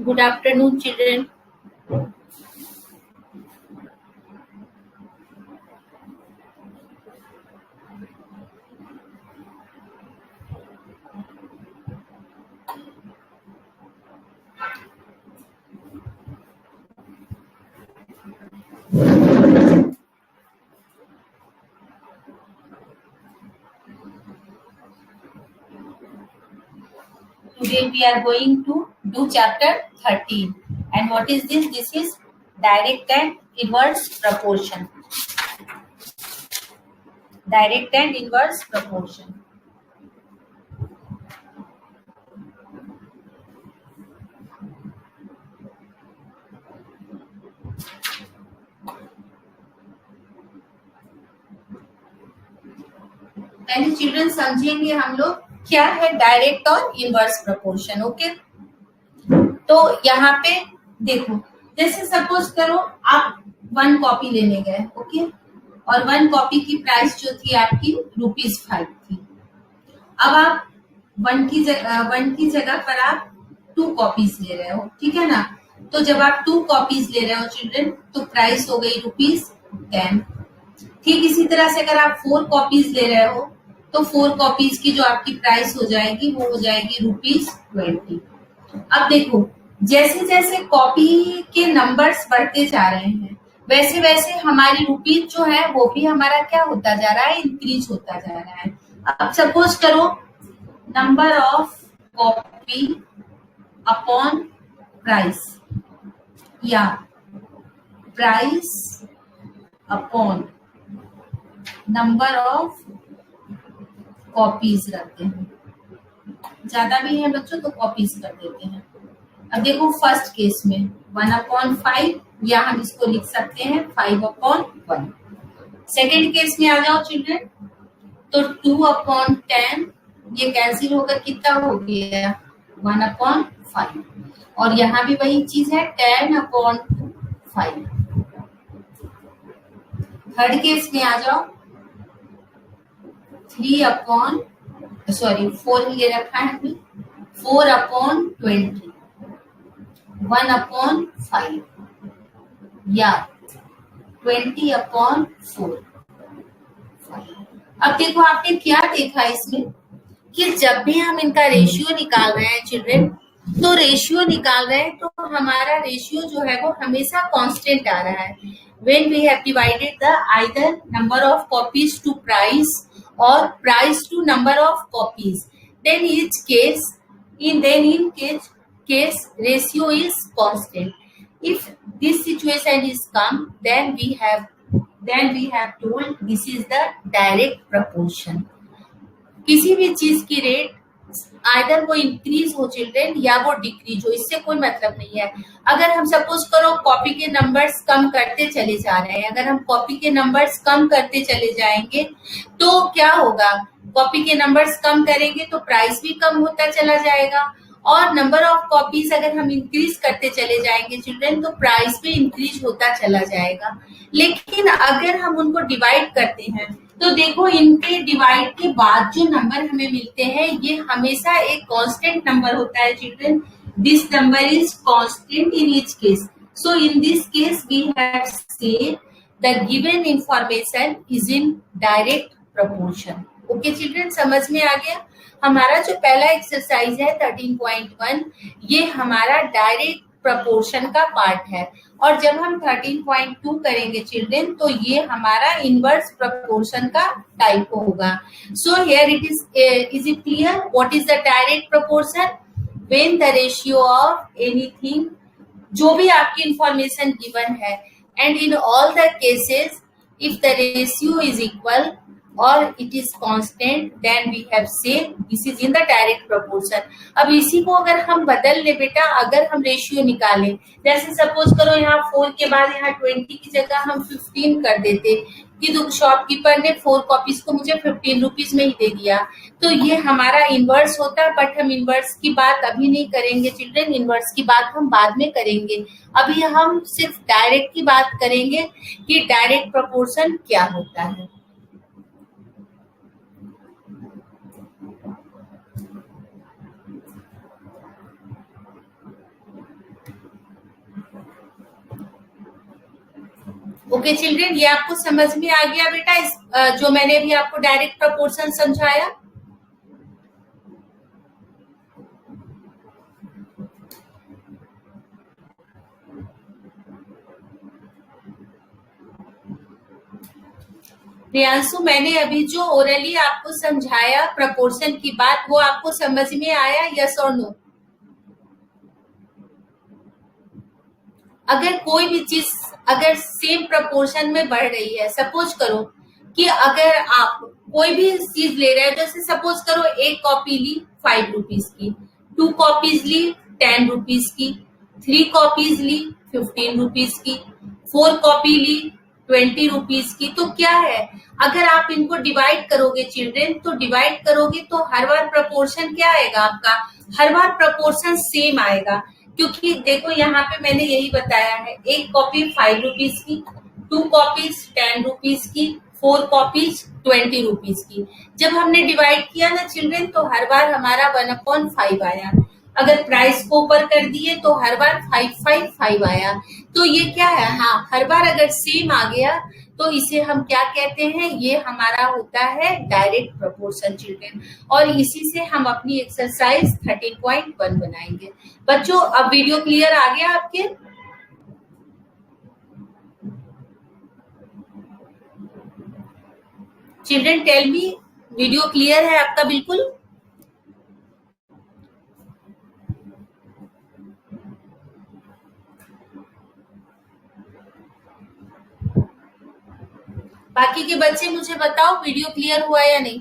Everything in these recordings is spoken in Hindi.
Good afternoon, children. Today we are going to do chapter 13. And what is this? This is direct and inverse proportion. Direct and inverse proportion. पहले चिल्ड्रन समझेंगे हम लोग क्या है डायरेक्ट और इनवर्स प्रोपोर्शन. ओके, तो यहाँ पे देखो, जैसे सपोज करो आप 1 कॉपी लेने गए. ओके, और 1 कॉपी की प्राइस जो थी आपकी ₹5 थी. अब आप 1 की जगह पर आप 2 कॉपीज ले रहे हो. ठीक है ना. तो जब आप 2 कॉपीज ले रहे हो चिल्ड्रन, तो प्राइस हो गई ₹10. ठीक इसी तरह से अगर आप 4 कॉपीज ले रहे हो, तो 4 कॉपीज की जो आपकी प्राइस हो जाएगी वो हो जाएगी ₹20. अब देखो, जैसे जैसे कॉपी के नंबर्स बढ़ते जा रहे हैं, वैसे वैसे हमारी रुपीज जो है वो भी हमारा क्या होता जा रहा है, इंक्रीज होता जा रहा है. अब सपोज करो number of copy upon price, या price upon number of copies रखते हैं. ज्यादा भी है बच्चों तो कॉपीज कर देते हैं. अब देखो फर्स्ट केस में 1/5, या हम इसको लिख सकते हैं 5/1. सेकेंड केस में आ जाओ चिल्ड्रन, तो 2/10, ये कैंसिल होकर कितना हो गया 1/5. और यहाँ भी वही चीज है 10/5. थर्ड केस में आ जाओ 4 ये रखा है हमने 4/20, 1/5, या 20/4. अब देखो आपने क्या देखा इसमें कि जब भी हम इनका रेशियो निकाल रहे हैं चिल्ड्रन, तो रेशियो निकाल रहे हैं तो हमारा रेशियो जो है वो हमेशा कांस्टेंट आ रहा है. When we have divided the either number of copies to price or price to number of copies, then in case ratio is constant. If this situation is come, then we have told this is the direct proportion. किसी भी चीज की रेट आइदर वो इंक्रीज हो चिल्ड्रन या वो डिक्रीज हो, इससे कोई मतलब नहीं है. अगर हम सपोज करो कॉपी के नंबर्स कम करते चले जा रहे हैं, अगर हम कॉपी के नंबर्स कम करते चले जाएंगे तो क्या होगा, कॉपी के नंबर्स कम करेंगे तो प्राइस भी कम होता चला जाएगा. और नंबर ऑफ कॉपीज अगर हम इंक्रीज करते चले जाएंगे चिल्ड्रन, तो प्राइस भी इंक्रीज होता चला जाएगा. लेकिन अगर हम उनको डिवाइड करते हैं तो देखो इनके डिवाइड के बाद जो नंबर हमें मिलते हैं ये हमेशा एक कांस्टेंट नंबर होता है children. This number is constant in each case. So in this case we have said the given information is in direct proportion. Okay children, समझ में आ गया. हमारा जो पहला एक्सरसाइज है 13.1, ये हमारा डायरेक्ट प्रोपोर्शन का पार्ट है. और जब हम 13.2 करेंगे चिल्ड्रन, तो ये हमारा इनवर्स प्रोपोर्शन का टाइप होगा. So here it is it clear what is the direct proportion? When the ratio of anything, जो भी आपकी इंफॉर्मेशन गिवन है, and in all the cases if the ratio is equal or it is constant, then we have said this is in the direct proportion. अब इसी को अगर हम बदल ले बेटा, अगर हम रेशियो निकालें, जैसे सपोज करो यहाँ 4 के बाद यहाँ 20 की जगह हम 15 कर देते कि शॉपकीपर ने 4 कॉपीज को मुझे 15 रुपीज में ही दे दिया, तो ये हमारा इनवर्स होता है. बट हम इनवर्स की बात अभी नहीं करेंगे चिल्ड्रन, इनवर्स की बात हम बाद में करेंगे. अभी हम सिर्फ डायरेक्ट की बात करेंगे कि डायरेक्ट प्रोपोर्शन क्या होता है. ओके चिल्ड्रेन, ये आपको समझ में आ गया बेटा इस जो मैंने अभी आपको डायरेक्ट प्रपोर्शन समझाया। प्रियांशु, मैंने अभी जो ओरली आपको समझाया प्रपोर्शन की बात, वो आपको समझ में आया, यस और नो? अगर कोई भी चीज अगर सेम प्रपोर्शन में बढ़ रही है, सपोज करो कि अगर आप कोई भी चीज ले रहे हो, जैसे सपोज करो एक कॉपी ली 5 रुपीज की, 2 कॉपीज ली 10 रुपीज की, 3 कॉपीज ली 15 रुपीज की, 4 कॉपी ली 20 रुपीज की, तो क्या है, अगर आप इनको डिवाइड करोगे चिल्ड्रेन, तो डिवाइड करोगे तो हर बार प्रपोर्शन क्या आएगा आपका, हर बार प्रपोर्शन सेम आएगा। क्योंकि देखो यहाँ पे मैंने यही बताया है, एक कॉपी 5 रुपीज की, 2 कॉपीज 10 रुपीज की, 4 कॉपीज 20 रुपीज की। जब हमने डिवाइड किया ना चिल्ड्रेन, तो हर बार हमारा 1/5 आया। अगर प्राइस को ऊपर कर दिए तो हर बार 5/5 आया। तो ये क्या है, हाँ, हर बार अगर सेम आ गया तो इसे हम क्या कहते हैं, ये हमारा होता है डायरेक्ट प्रपोर्शन चिल्ड्रेन। और इसी से हम अपनी एक्सरसाइज 13.1 बनाएंगे। बच्चों, अब वीडियो क्लियर आ गया आपके? Children tell me, video clear है आपका बिल्कुल? बाकी के बच्चे मुझे बताओ वीडियो क्लियर हुआ या नहीं?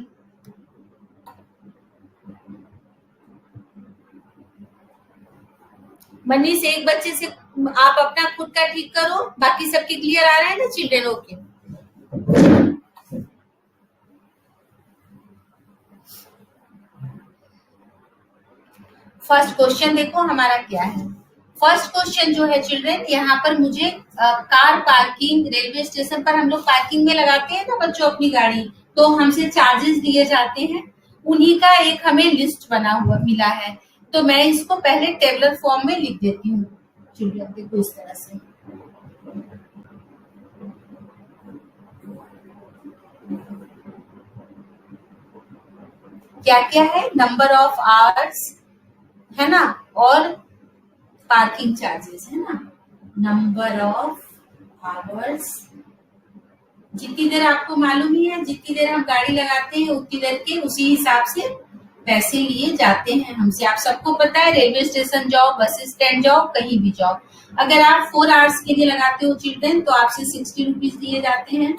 मनीष, एक बच्चे से आप अपना खुद का ठीक करो, बाकी सबके क्लियर आ रहा है ना चिल्ड्रेन? ओके। फर्स्ट क्वेश्चन देखो हमारा क्या है। फर्स्ट क्वेश्चन जो है चिल्ड्रेन, यहाँ पर मुझे कार पार्किंग, रेलवे स्टेशन पर हम लोग पार्किंग में लगाते हैं ना बच्चों अपनी गाड़ी, तो हमसे चार्जेस दिए जाते हैं, उन्हीं का एक हमें लिस्ट बना हुआ मिला है। तो मैं इसको पहले टेबलर फॉर्म में लिख देती हूँ चिल्ड्रेन, देखो इस तरह से। क्या क्या है, नंबर ऑफ आवर्स है ना, और पार्किंग चार्जेस है ना, नंबर ऑफ आवर्स, जितनी देर आपको मालूम ही है, जितनी देर हम गाड़ी लगाते हैं उतनी देर के उसी हिसाब से पैसे लिए जाते हैं हमसे। आप सबको पता है, रेलवे स्टेशन जाओ, बस स्टैंड जाओ, कहीं भी जाओ, अगर आप 4 आवर्स के लिए लगाते हो चिल्ड्रेन तो आपसे 60 रुपीज दिए जाते हैं।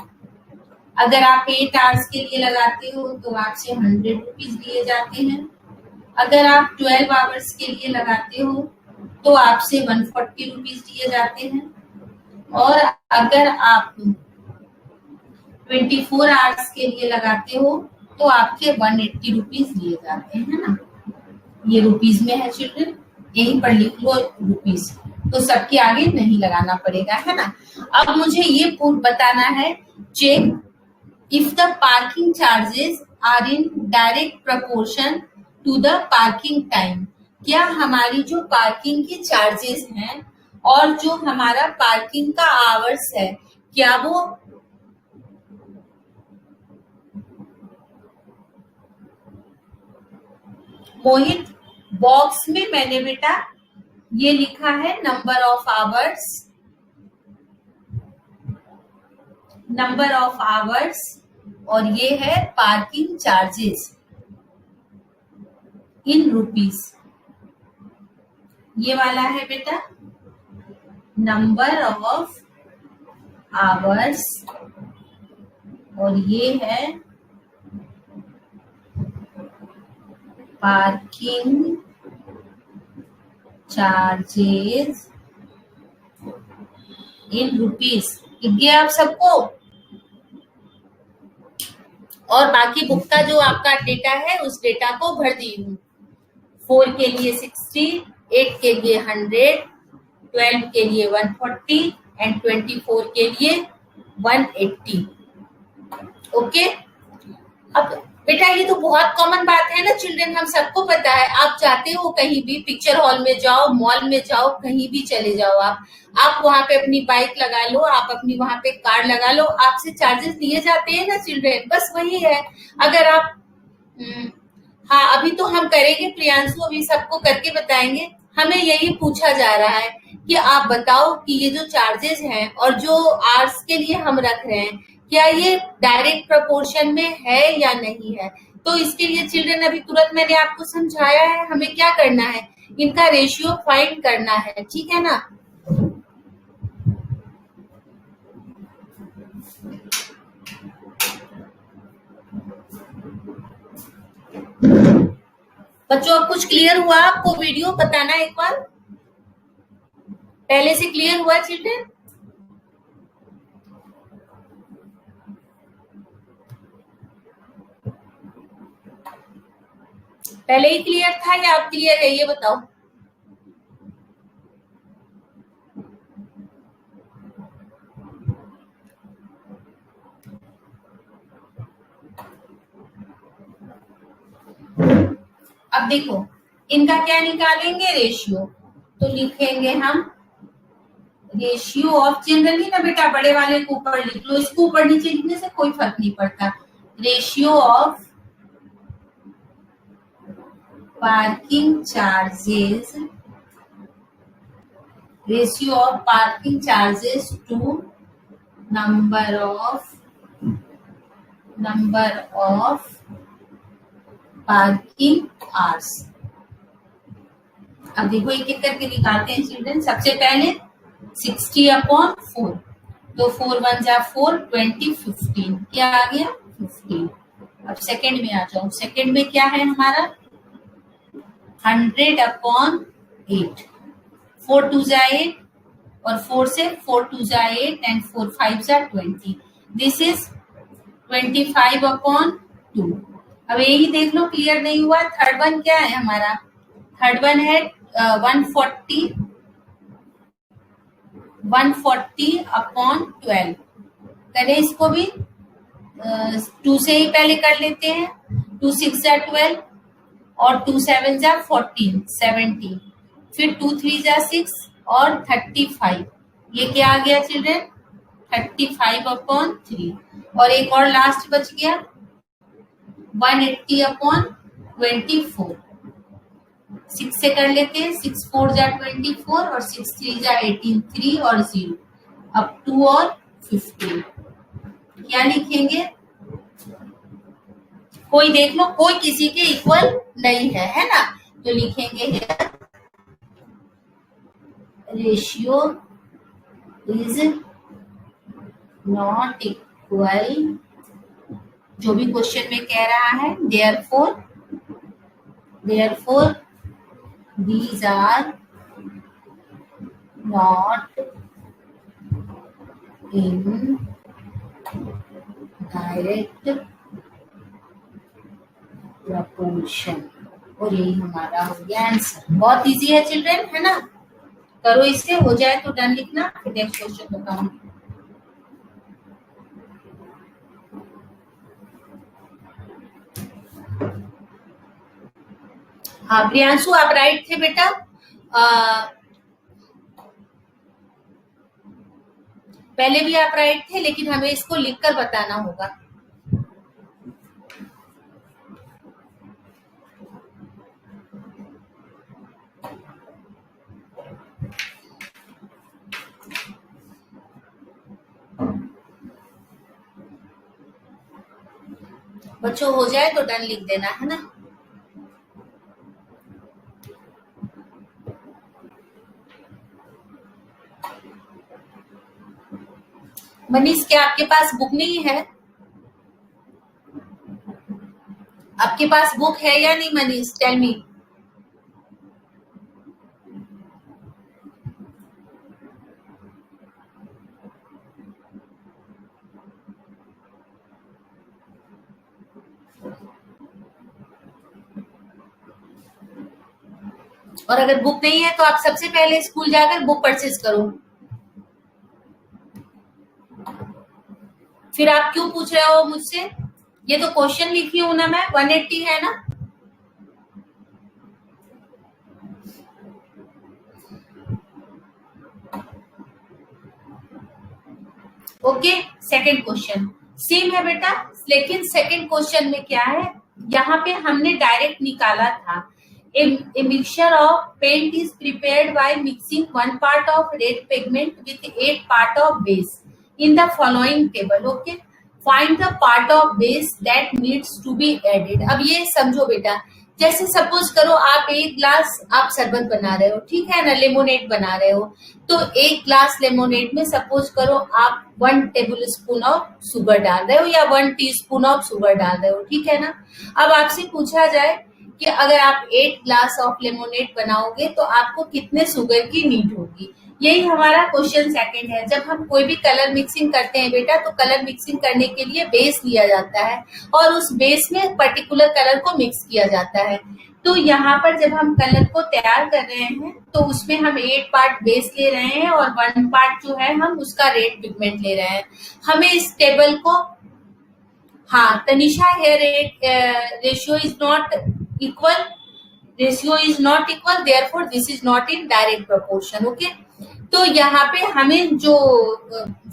अगर आप 8 आवर्स के लिए लगाते हो तो आपसे 100 रुपीज दिए जाते हैं। अगर आप 12 आवर्स के लिए लगाते हो तो आपसे 140 रुपीज दिए जाते हैं। और अगर आप 24 आवर्स के लिए लगाते हो तो आपके 180 रुपीज दिए जाते हैं ना, ये रुपीज में है चिल्ड्रन, यहीं पर लिख लो रुपीज, तो सबके आगे नहीं लगाना पड़ेगा, है ना। अब मुझे ये बताना है, check if the parking charges are in direct proportion to the parking time. क्या हमारी जो पार्किंग की चार्जेस हैं और जो हमारा पार्किंग का आवर्स है, क्या वो मोहित, बॉक्स में मैंने बेटा ये लिखा है number of hours, number of hours, और ये है पार्किंग चार्जेस इन रुपीस। ये वाला है बेटा नंबर ऑफ आवर्स, और ये है पार्किंग चार्जेस इन रुपीस। लिख गया आप सबको? और बाकी बुक का जो आपका डेटा है उस डेटा को भर दी हूँ। 4 के लिए 60, 8 के लिए 100, 12 के लिए 140 एंड 24 के लिए 180। ओके, अब बेटा ये तो बहुत कॉमन बात है ना चिल्ड्रन, हम सबको पता है। आप जाते हो कहीं भी, पिक्चर हॉल में जाओ, मॉल में जाओ, कहीं भी चले जाओ, आप वहां पे अपनी बाइक लगा लो, आप अपनी वहां पे कार लगा लो, आपसे चार्जेस लिए जाते हैं ना चिल्ड्रन, बस वही है। अगर आप हाँ अभी तो हम करेंगे, प्रियांशु अभी सबको करके बताएंगे। हमें यही पूछा जा रहा है कि आप बताओ कि ये जो चार्जेस हैं और जो आवर्स के लिए हम रख रहे हैं, क्या ये डायरेक्ट प्रोपोर्शन में है या नहीं है। तो इसके लिए चिल्ड्रन अभी तुरंत मैंने आपको समझाया है, हमें क्या करना है, इनका रेशियो फाइंड करना है, ठीक है ना। बच्चों अब कुछ क्लियर हुआ आपको, वीडियो बताना एक बार, पहले से क्लियर हुआ चिल्ड्रन। पहले ही क्लियर था या अब क्लियर है, ये बताओ। अब देखो इनका क्या निकालेंगे, रेशियो। तो लिखेंगे हम रेशियो ऑफ, जनरली ना बेटा बड़े वाले को ऊपर लिख लो, इसको ऊपर नीचे लिखने से कोई फर्क नहीं पड़ता। Ratio of parking charges, ratio of parking charges to number of parking hours. अब देखो एक एक करके निकालते हैं चिल्ड्रन। सबसे पहले 60/4, तो 4 1 जा 4, 20 15, क्या आ गया 15। अब सेकंड में आ जाओ, सेकंड में क्या है हमारा 100/8, 4 2 जा 8 और 4 से 4 2 जा 8 एंड 4 5 जा 20, दिस इज 25/2। अब यही देख लो क्लियर नहीं हुआ। थर्ड वन क्या है हमारा, थर्ड वन है 140/12 करें इसको भी, 2 से ही पहले कर लेते हैं। 2 6 जा 12 और 2 7 जा 14 17, फिर 2 3 जा 6 और 35, ये क्या आ गया चिल्ड्रन 35/3। और एक और लास्ट बच गया 180/24, 6 से कर लेते हैं। 6 4 जा 24 और 6 3 जा 18, 3 और 0, अब 2 और 15, क्या लिखेंगे, कोई देख लो कोई किसी के इक्वल नहीं है ना, तो लिखेंगे रेशियो इज नॉट इक्वल, जो भी क्वेश्चन में कह रहा है, therefore these are not in direct proportion। और यही हमारा हो गया आंसर। बहुत इजी है चिल्ड्रन, है ना, करो इससे, हो जाए तो डन लिखना, फिर नेक्स्ट क्वेश्चन बताऊं। हाँ प्रियांशु आप राइट थे बेटा, पहले भी आप राइट थे, लेकिन हमें इसको लिखकर बताना होगा। बच्चों हो जाए तो डन लिख देना, है ना। मनीष क्या आपके पास बुक नहीं है, आपके पास बुक है या नहीं मनीष, टेल मी। और अगर बुक नहीं है तो आप सबसे पहले स्कूल जाकर बुक परचेज करो। फिर आप क्यों पूछ रहे हो मुझसे, ये तो क्वेश्चन लिखी हूं ना मैं, 180 है ना। ओके, सेकंड क्वेश्चन सेम है बेटा, लेकिन सेकंड क्वेश्चन में क्या है, यहाँ पे हमने डायरेक्ट निकाला था। A mixture of paint is prepared by mixing 1 part of red pigment with 8 part of base in the following table. Okay, find the part of base that needs to be added. अब ये समझो बेटा, जैसे सपोज करो आप एक ग्लास आप शरबत बना रहे हो, ठीक है ना, लेमोनेड बना रहे हो, तो एक ग्लास लेमोनेड में सपोज करो आप 1 टेबल स्पून ऑफ शुगर डाल रहे हो या 1 टीस्पून ऑफ शुगर डाल रहे हो, ठीक है ना। अब आपसे पूछा जाए कि अगर आप 8 ग्लास ऑफ लेमोनेड बनाओगे तो आपको कितने शुगर की नीड होगी। यही हमारा क्वेश्चन सेकंड है। जब हम कोई भी कलर मिक्सिंग करते हैं बेटा, तो कलर मिक्सिंग करने के लिए बेस लिया जाता है और उस बेस में पर्टिकुलर कलर को मिक्स किया जाता है। तो यहाँ पर जब हम कलर को तैयार कर रहे हैं तो उसमें हम 8 पार्ट बेस ले रहे हैं और 1 पार्ट जो है हम उसका रेड पिगमेंट ले रहे हैं। हमें इस टेबल को, हाँ Tanisha, ratio is not equal, ratio is not equal, therefore this is not in direct proportion. Okay, तो यहाँ पे हमें जो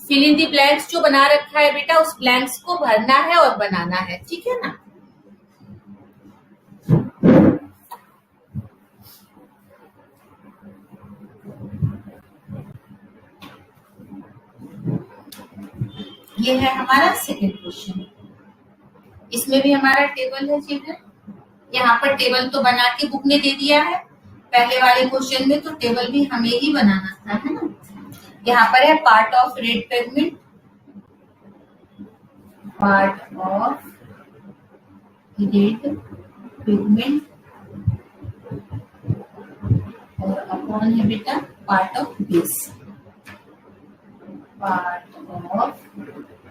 फिल इन दी ब्लैंक्स जो बना रखा है बेटा, उस ब्लैंक्स को भरना है और बनाना है, ठीक है ना। ये है हमारा सेकंड क्वेश्चन। इसमें भी हमारा टेबल है चिल्ड्रन, यहाँ पर टेबल तो बना के बुक ने दे दिया है, पहले वाले क्वेश्चन में तो टेबल भी हमें ही बनाना था, है ना। यहाँ पर है part of red pigment, part of red pigment और अपॉन है बेटा part of base, part of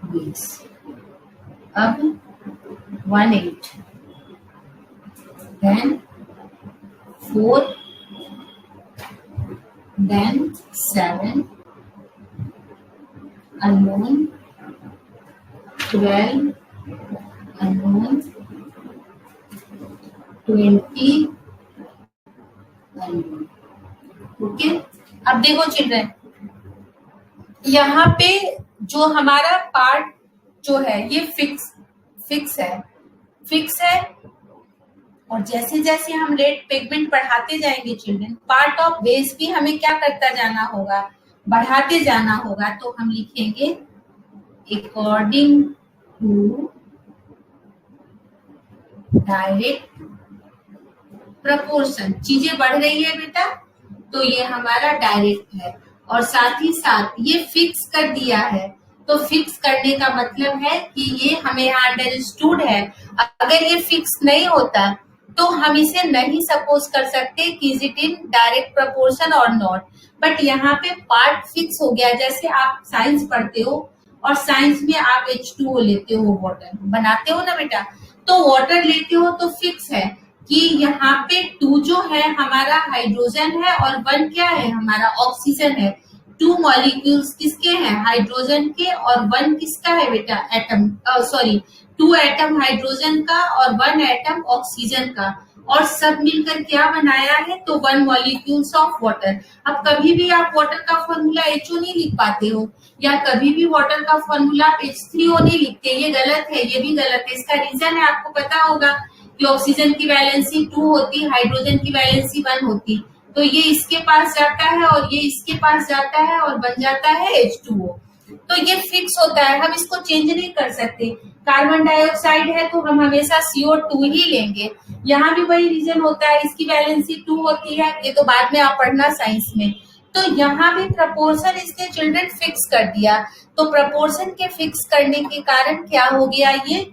base. अब 1/8 then 4 then 7 unknown 12 unknown 20 unknown। Okay, अब देखो चिल्ड्रन, यहाँ पे जो हमारा पार्ट जो है ये फिक्स है और जैसे जैसे हम रेड पिगमेंट बढ़ाते जाएंगे चिल्ड्रन, पार्ट ऑफ बेस भी हमें क्या करता जाना होगा, बढ़ाते जाना होगा। तो हम लिखेंगे अकॉर्डिंग टू डायरेक्ट प्रपोर्शन। चीजें बढ़ रही है बेटा, तो ये हमारा डायरेक्ट है और साथ ही साथ ये फिक्स कर दिया है। तो फिक्स करने का मतलब है कि ये हमें यहाँ अंडरस्टूड है। अगर ये फिक्स नहीं होता तो हम इसे नहीं सपोज कर सकते कि is it in direct proportion और नॉट। बट यहाँ पे पार्ट फिक्स हो गया। जैसे आप साइंस पढ़ते हो और साइंस में आप H2O लेते हो, वाटर बनाते हो ना बेटा, तो वाटर लेते हो तो फिक्स है कि यहाँ पे 2 जो है हमारा हाइड्रोजन है और 1 क्या है हमारा ऑक्सीजन है। 2 मॉलिक्यूल्स किसके हैं, हाइड्रोजन के, और 1 किसका है बेटा, एटम, सॉरी 2 एटम हाइड्रोजन का और 1 एटम ऑक्सीजन का, और सब मिलकर क्या बनाया है, तो 1 मॉलिक्यूल्स ऑफ वाटर। अब कभी भी आप वाटर का फॉर्मूला HO नहीं लिख पाते हो, या कभी भी वाटर का फॉर्मूला H3O नहीं लिखते, ये गलत है, ये भी गलत है। इसका रीजन है, आपको पता होगा कि ऑक्सीजन की वैलेंसी 2 होती, हाइड्रोजन की वैलेंसी 1 होती, तो ये इसके पास जाता है और ये इसके पास जाता है और बन जाता है H2O। तो ये फिक्स होता है, हम इसको चेंज नहीं कर सकते। कार्बन डाइऑक्साइड है तो हम हमेशा CO2 ही लेंगे, यहाँ भी वही रीजन होता है, इसकी वैलेंसी 2 होती है, ये तो बाद में आप पढ़ना साइंस में। तो यहाँ भी प्रपोर्शन इसने चिल्ड्रन फिक्स कर दिया। तो प्रपोर्शन के फिक्स करने के कारण क्या हो गया, ये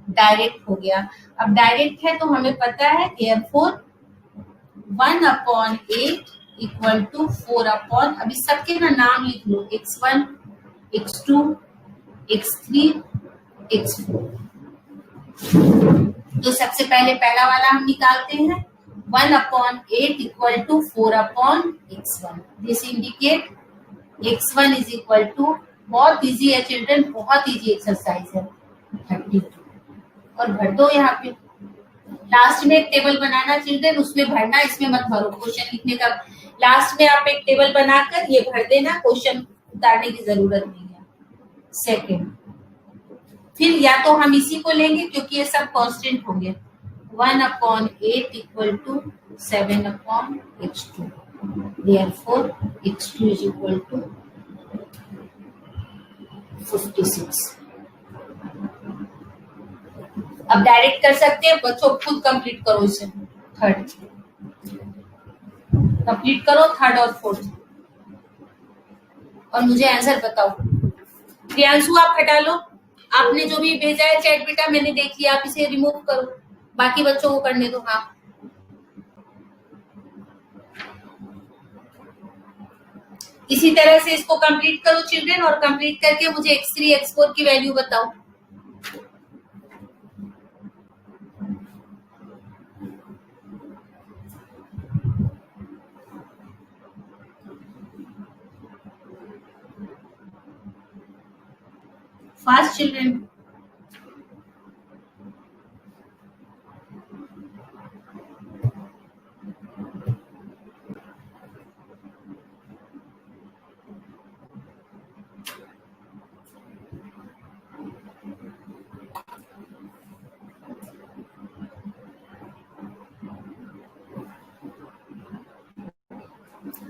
डायरेक्ट हो गया। अब डायरेक्ट है तो हमें पता है therefore 1/8 इक्वल टू 4/, अभी सबके ना नाम लिख लो, x1 x2 x3 x4। तो सबसे पहले पहला वाला हम निकालते हैं, 1/8 equal to 4/x1। This indicate x1 is equal to, बहुत इजी है चिल्ड्रन, बहुत इजी एक्सरसाइज है, 32। और भर दो यहाँ पे। लास्ट में एक टेबल बनाना चिल्ड्रन, उसमें भरना, इसमें मत भरो क्वेश्चन लिखने का। लास्ट में आप एक टेबल बनाकर ये भर देना, क्वेश्चन उतारने की जरूरत नहीं है। सेकेंड, फिर या तो हम इसी को लेंगे क्योंकि ये सब कांस्टेंट हो गया, 1/8 equal to 7/x2, therefore x2 is equal to 56। अब डायरेक्ट कर सकते हैं बच्चों, खुद कंप्लीट करो इसे। थर्ड कंप्लीट करो, थर्ड और फोर्थ, और मुझे आंसर बताओ। प्रियांशु आप हटा लो, आपने जो भी भेजा है चैट बेटा मैंने देख लिया, आप इसे रिमूव करो, बाकी बच्चों को करने दो। हाँ, इसी तरह से इसको कंप्लीट करो चिल्ड्रन, और कंप्लीट करके मुझे x3 x4 की वैल्यू बताओ। Fast children.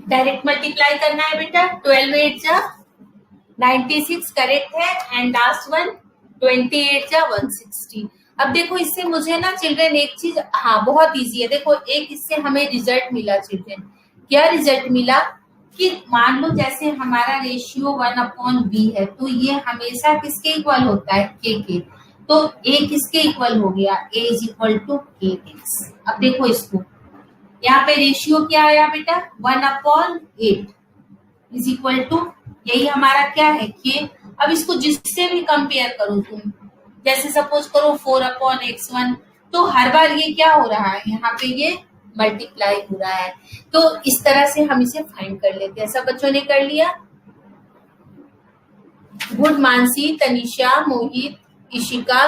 डायरेक्ट मल्टीप्लाई करना है बेटा, 12 8 जा 96 करेक्ट है, एंड लास्ट वन 28 जा 160। अब देखो इससे मुझे ना चिल्ड्रन एक चीज, हाँ बहुत इजी है, देखो एक इससे हमें रिजल्ट मिला चिल्ड्रन। क्या रिजल्ट मिला कि मान लो जैसे हमारा रेशियो 1/b है, तो ये हमेशा किसके इक्वल होता है, के। तो a किसके इक्वल हो गया, a is equal to kx। अब देखो इसको, यहाँ पे रेशियो क्या आया बेटा, 1/8 इज इक्वल टू, यही हमारा क्या है, के। अब इसको जिससे भी कंपेयर करो तुम, जैसे सपोज करो 4/x1, तो हर बार ये क्या हो रहा है, यहाँ पे ये मल्टीप्लाई हो रहा है। तो इस तरह से हम इसे फाइंड कर लेते हैं। सब बच्चों ने कर लिया? गुड, मानसी, तनिषा, मोहित, इशिका,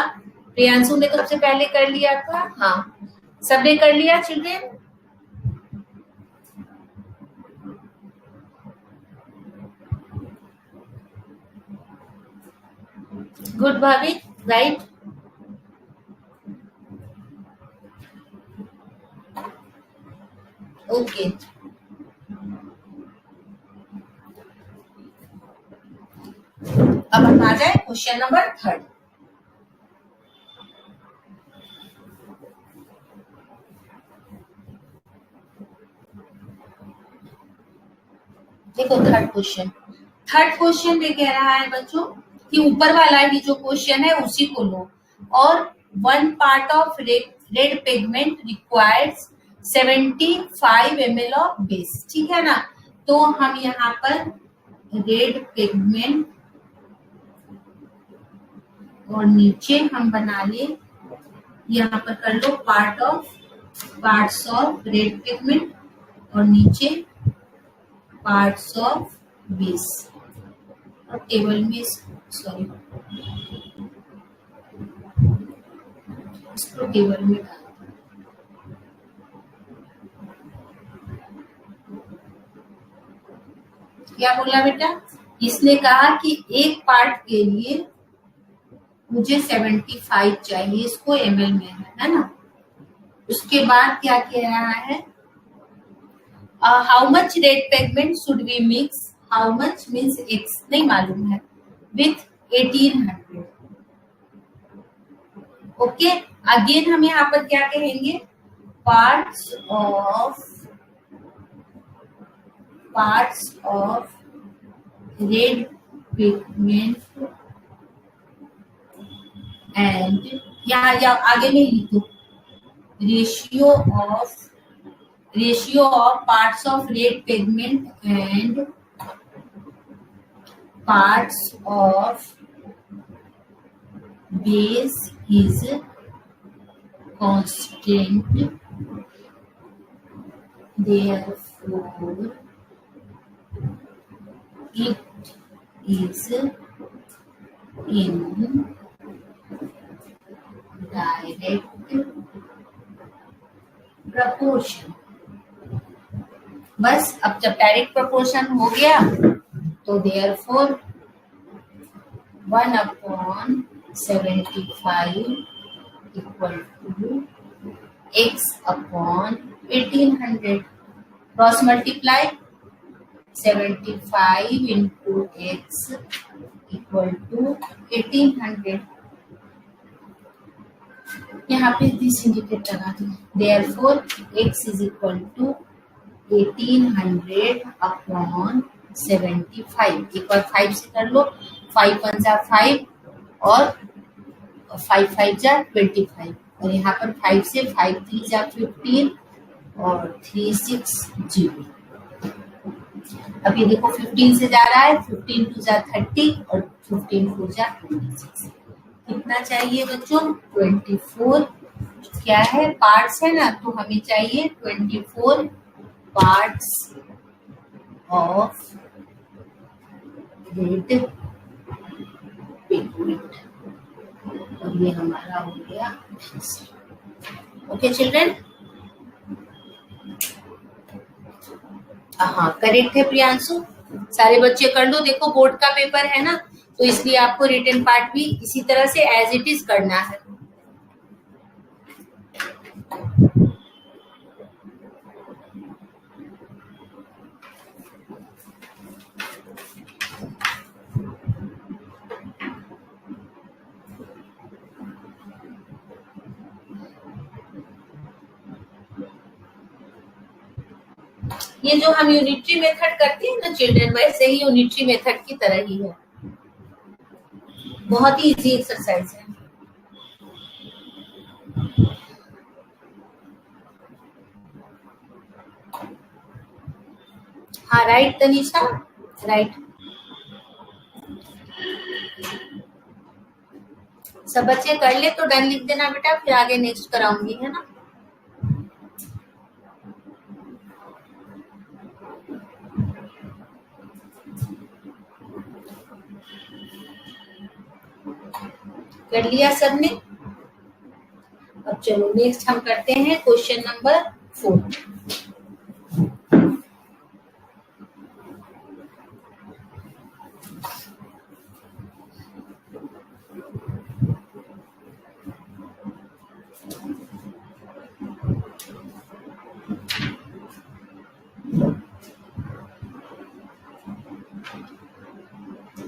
प्रियांशु ने तो सबसे पहले कर लिया था। हाँ, सबने कर लिया चिल्ड्रन? गुड भाभी, राइट। ओके, अब हम आ जाए क्वेश्चन नंबर 3। देखो थर्ड क्वेश्चन में कह रहा है बच्चों कि ऊपर वाला ही जो क्वेश्चन है उसी को लो, और 1 part of red pigment requires 75 ml of base, ठीक है ना। तो हम यहाँ पर रेड पिगमेंट और नीचे हम बना ले, यहाँ पर कर लो पार्ट्स ऑफ रेड पिगमेंट और नीचे पार्ट्स ऑफ बेस, और टेबल में सॉरी इसको टेबल में डाल। क्या बोला बेटा, इसने कहा कि एक पार्ट के लिए मुझे 75 चाहिए, इसको ml में है ना। उसके बाद क्या कह रहा है, how much red pigment should we mix, how much means x नहीं मालूम है, विथ 1800। ओके, अगेन हम यहाँ पर क्या कहेंगे, parts of red pigment and, यहाँ आगे में लिखो ratio of parts of red pigment and parts of base is constant, therefore it is in direct proportion. बस अब जब डायरेक्ट प्रपोर्शन हो गया तो therefore 1/75 equal to x upon 1800। Cross multiply 75 into x equal to 1800। यहाँ पे दिस इंडिकेट लगा दो। Therefore x is equal to 1800 upon 75। एक बार 5 से कर लो, 5 1 जा 5 और 5 5 जा 25, और यहाँ पर 5 से 5 3 जा 15 और 3 6 0। अब ये देखो 15 से जा रहा है, 15 2 जा 30 और 15 4 जा 26। कितना चाहिए बच्चों? 24। क्या है? पार्ट्स है ना, तो हमें चाहिए 24 पार्ट्स ऑफ रेड पिगमेंट। और ये हमारा हो गया। Okay children? हाँ करेक्ट है प्रियांशु। सारे बच्चे कर लो। देखो बोर्ड का पेपर है ना, तो इसलिए आपको रिटन पार्ट भी इसी तरह से एज इट इज करना है। ये जो हम यूनिटरी मेथड करते हैं ना चिल्ड्रन, वैसे ही यूनिटरी मेथड की तरह ही है। बहुत ही इजी एक्सरसाइज है। हाँ राइट तनीषा, राइट। सब बच्चे कर ले तो डन लिख देना बेटा, फिर आगे नेक्स्ट कराऊंगी, है ना। कर लिया सबने? अब चलो नेक्स्ट हम करते हैं क्वेश्चन नंबर 4।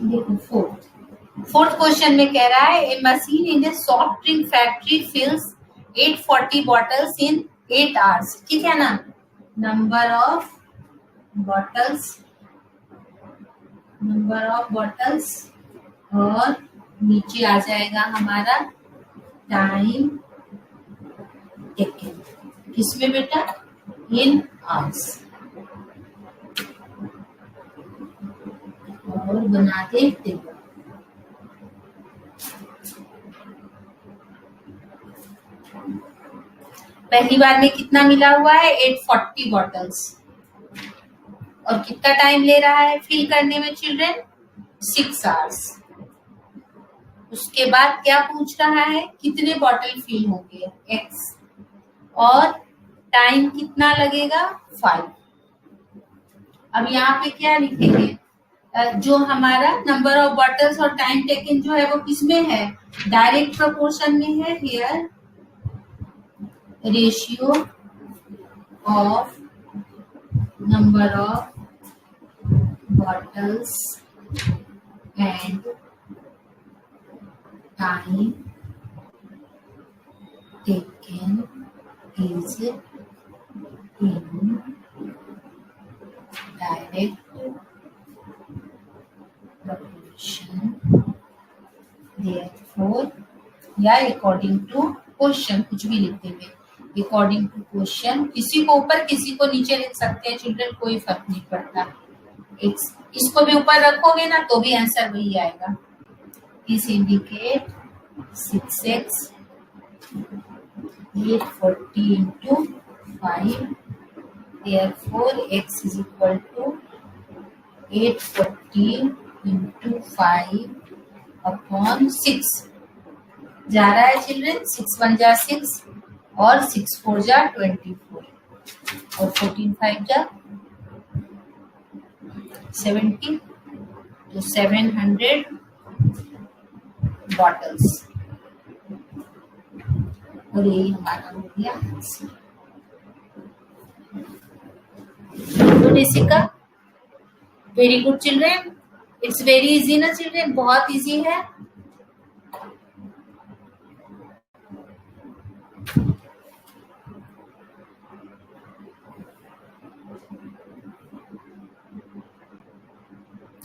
देखो फोर्थ क्वेश्चन में कह रहा है a machine in a soft drink factory fills 840 bottles in 8 hours. ठीक है ना। नंबर ऑफ बॉटल्स और नीचे आ जाएगा हमारा टाइम टेकन। किसमें बेटा? In hours. और बना दे टेबल। पहली बार में कितना मिला हुआ है? 840 बॉटल्स। और कितना टाइम ले रहा है फिल करने में चिल्ड्रन? 6 आवर्स। उसके बाद क्या पूछ रहा है? कितने बॉटल फिल होंगे? x। और टाइम कितना लगेगा? 5। अब यहाँ पे क्या लिखेंगे? जो हमारा नंबर ऑफ बॉटल्स और टाइम टेकन जो है वो किसमें है? डायरेक्ट प्रोपोर्शन में है। Here ratio of number of bottles and time taken is in direct proportion, therefore या अकॉर्डिंग टू क्वेश्चन, कुछ भी लिख देंगे। अकॉर्डिंग टू क्वेश्चन, किसी को ऊपर किसी को नीचे लिख सकते हैं चिल्ड्रन, कोई फर्क नहीं पड़ता। इसको भी ऊपर रखोगे ना तो भी आंसर वही आएगा। इस indicate 6x 840 into 5, therefore x is equal to 840 into 5 upon 6। जा रहा है चिल्ड्रन, 6 1 जा 6 और 6 4 जा 24 और 14 5 जा 70, तो 700 बॉटल्स। और यही हमारा हो गया आंसर। तो Nishika, very good children, it's very easy ना चिल्ड्रन, बहुत इजी है।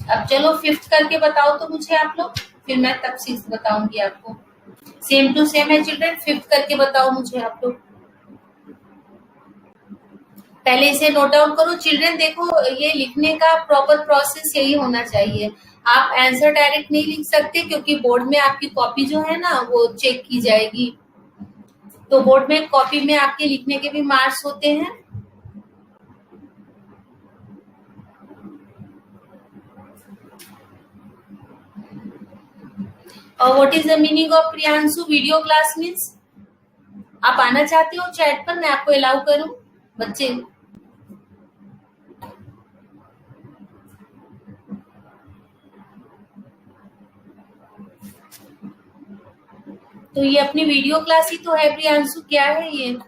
अब चलो फिफ्थ करके बताओ तो मुझे आप लोग, फिर मैं तब सिक्स बताऊंगी आपको। सेम टू सेम है चिल्ड्रन, फिफ्थ करके बताओ मुझे आप लोग। पहले इसे नोट डाउन करो चिल्ड्रन। देखो, ये लिखने का प्रॉपर प्रोसेस यही होना चाहिए। आप आंसर डायरेक्ट नहीं लिख सकते क्योंकि बोर्ड में आपकी कॉपी जो है ना वो चेक की जाएगी। तो बोर्ड में कॉपी में आपके लिखने के भी मार्क्स होते हैं। और what is the meaning of Priyanshu video class means? आप आना चाहते हो चैट पर, मैं आपको अलाउ करूं बच्चे? तो ये अपनी वीडियो क्लास ही तो है प्रियांशु, क्या है ये?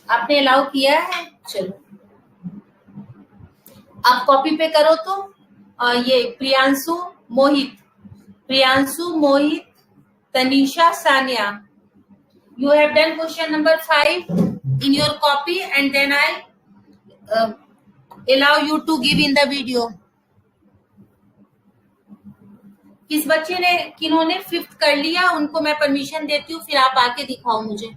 आपने अलाउ किया है? चलो आप कॉपी पे करो तो ये प्रियांशु मोहित, प्रियांशु मोहित Tanisha Sania, you have done question number 5 in your copy and then I allow you to give in the video. किस बच्चे ने, किन्होंने फिफ्थ कर लिया उनको मैं परमिशन देती हूँ, फिर आप आके दिखाओ मुझे।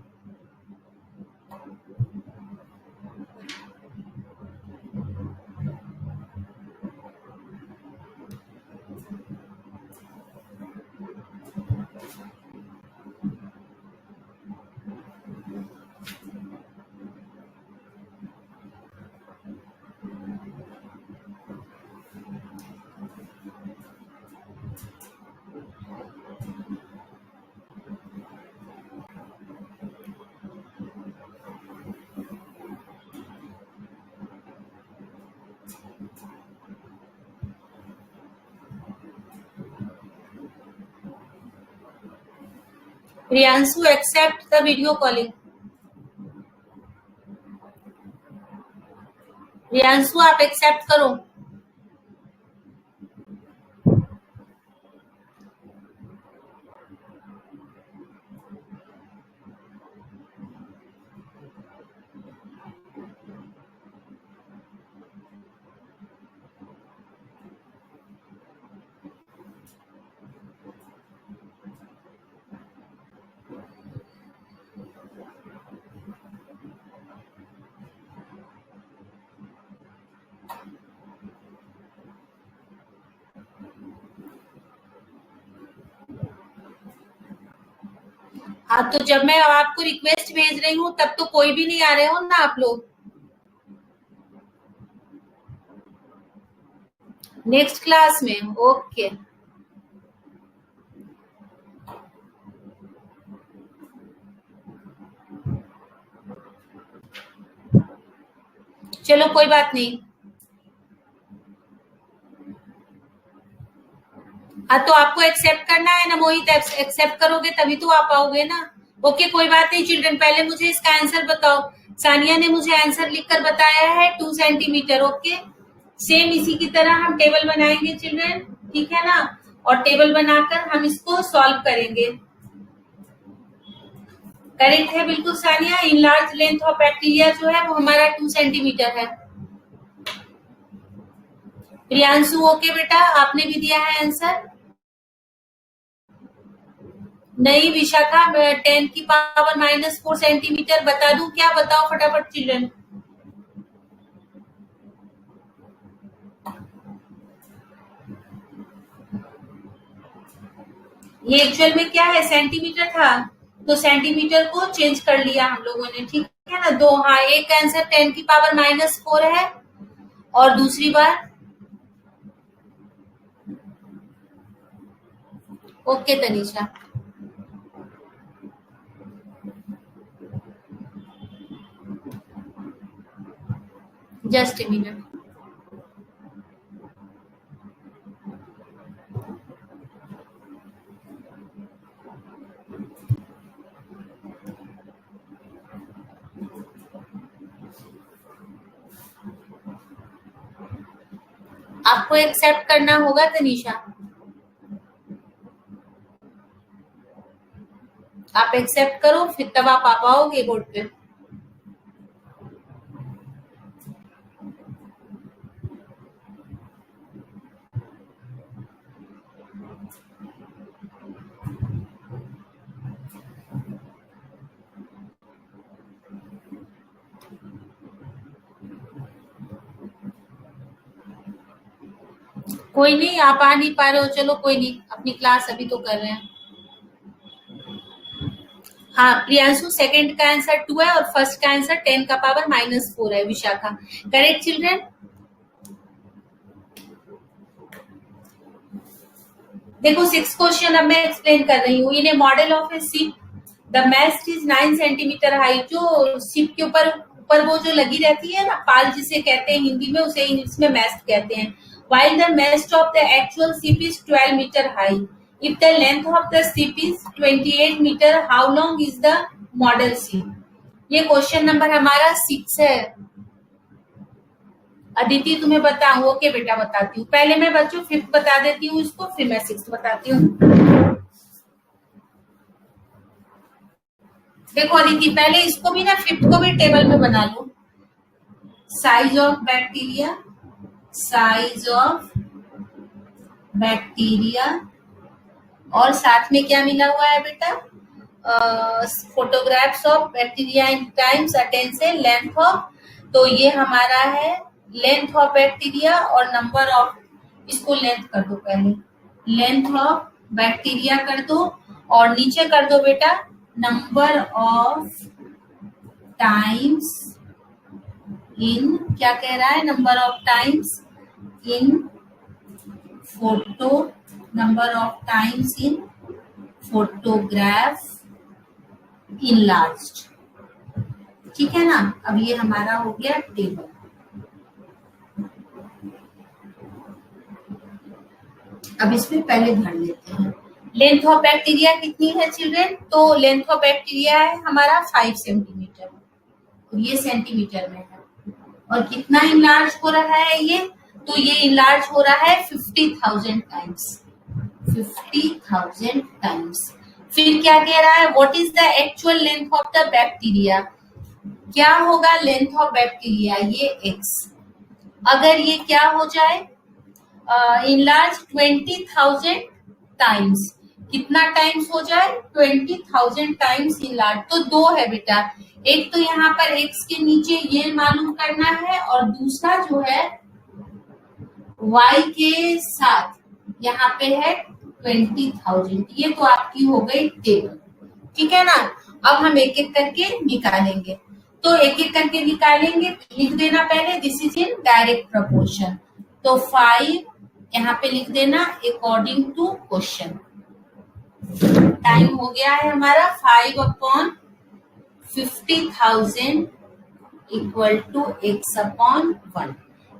Priyanshu accept the video calling. Priyanshu आप एक्सेप्ट करो। हाँ, तो जब मैं आपको रिक्वेस्ट भेज रही हूँ तब तो कोई भी नहीं आ रहे हो ना आप लोग। नेक्स्ट क्लास में, ओके। चलो कोई बात नहीं। हाँ, तो आपको एक्सेप्ट करना है ना मोहित, एक्सेप्ट करोगे तभी तो आप आओगे ना। ओके कोई बात नहीं चिल्ड्रन, पहले मुझे इसका आंसर बताओ। सानिया ने मुझे आंसर लिखकर बताया है 2 सेंटीमीटर। ओके, सेम इसी की तरह हम टेबल बनाएंगे चिल्ड्रन, ठीक है ना? और टेबल बनाकर हम इसको सॉल्व करेंगे। करेक्ट है बिल्कुल Sania, in large length of bacteria जो है वो हमारा 2 सेंटीमीटर है। प्रियांशु ओके बेटा, आपने भी दिया है आंसर? नहीं विशाखा, 10 की पावर -4 सेंटीमीटर बता दूं क्या? बताओ फटाफट चिल्ड्रन। ये एक्चुअल में क्या है? सेंटीमीटर था, तो सेंटीमीटर को चेंज कर लिया हम लोगों ने, ठीक है ना। दो, हाँ, एक आंसर 10 की पावर -4 है और दूसरी बार okay Tanisha. Just a minute. आपको एक्सेप्ट करना होगा तनीषा, आप एक्सेप्ट करो फिर तब आप आ पाओगे बोर्ड पे। कोई नहीं, आप आ नहीं पा रहे हो, चलो कोई नहीं, अपनी क्लास अभी तो कर रहे हैं। हाँ प्रियांशु, सेकंड का आंसर 2 है और फर्स्ट का आंसर 10 का पावर -4 है विशाखा। Correct children. देखो 6 क्वेश्चन अब मैं एक्सप्लेन कर रही हूँ। In model of a ship the mast is 9 centimetre height. जो शिप के ऊपर वो जो लगी रहती है ना, पाल जिसे कहते हैं हिंदी में, उसे इंग्लिश में मैस्ट कहते हैं। While the mast of the actual ship is 12 meter high, if the length of the ship is 28 meter, how long is the model ship? ये क्वेश्चन नंबर हमारा 6 है। अदिति तुम्हें बताऊं? ओके बेटा बताती हूँ। पहले मैं बच्चों 5th बता देती हूँ इसको, फिर मैं 6th बताती हूँ। देखो अदिति, पहले इसको भी ना 5th को भी टेबल में बना लो। Size of bacteria, size of bacteria, और साथ में क्या मिला हुआ है बेटा? Photographs of bacteria in times attention length of. तो ये हमारा है लेंथ ऑफ बैक्टीरिया और नंबर ऑफ, इसको लेंथ कर दो पहले, लेंथ ऑफ बैक्टीरिया कर दो और नीचे कर दो बेटा नंबर ऑफ टाइम्स इन, क्या कह रहा है? Number of times in photo, number of times in photograph enlarged. ठीक है ना। अब ये हमारा हो गया टेबल। अब इसमें पहले भर लेते हैं। लेंथ ऑफ बैक्टीरिया कितनी है चिल्ड्रन? तो लेंथ ऑफ बैक्टीरिया है हमारा 5 सेंटीमीटर, और ये सेंटीमीटर में है। और कितना इनलार्ज हो रहा है ये? तो ये इनलार्ज हो रहा है 50,000 टाइम्स, 50,000 टाइम्स। फिर क्या कह रहा है? What is the actual length of the bacteria? क्या होगा लेंथ ऑफ बैक्टीरिया? ये x। अगर ये क्या हो जाए, इनलार्ज 20,000 टाइम्स, कितना टाइम्स हो जाए? 20,000 टाइम्स इनलार्ज। तो 2 है बेटा, एक तो यहाँ पर x के नीचे ये मालूम करना है, और दूसरा जो है y के साथ यहाँ पे है 20,000। ये तो आपकी हो गई टेबल। ठीक है ना। अब हम एक एक करके निकालेंगे। तो एक एक करके निकालेंगे, लिख देना पहले this is in direct proportion. तो 5 यहाँ पे लिख देना अकॉर्डिंग टू क्वेश्चन। टाइम हो गया है हमारा 5/50,000 इक्वल टू x/1।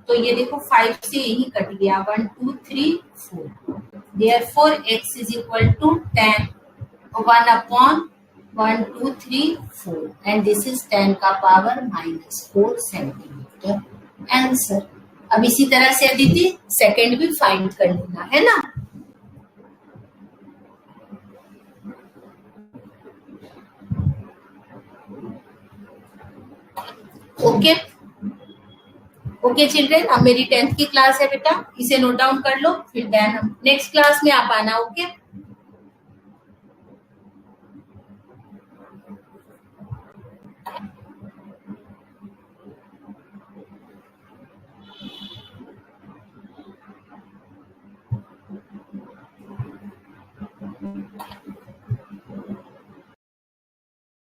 तो ये देखो 5 से यही कट गया, 1 2 3 4। Therefore x is equal to 10, 1/1 2 3 4, and this is 10 का पावर -4 सेंटीमीटर आंसर। अब इसी तरह से अदिति सेकंड भी फाइंड कर लेना है ना। ओके ओके चिल्ड्रन, अब मेरी 10th की क्लास है बेटा, इसे नोट डाउन कर लो, फिर देन हम नेक्स्ट क्लास में आप आना। ओके।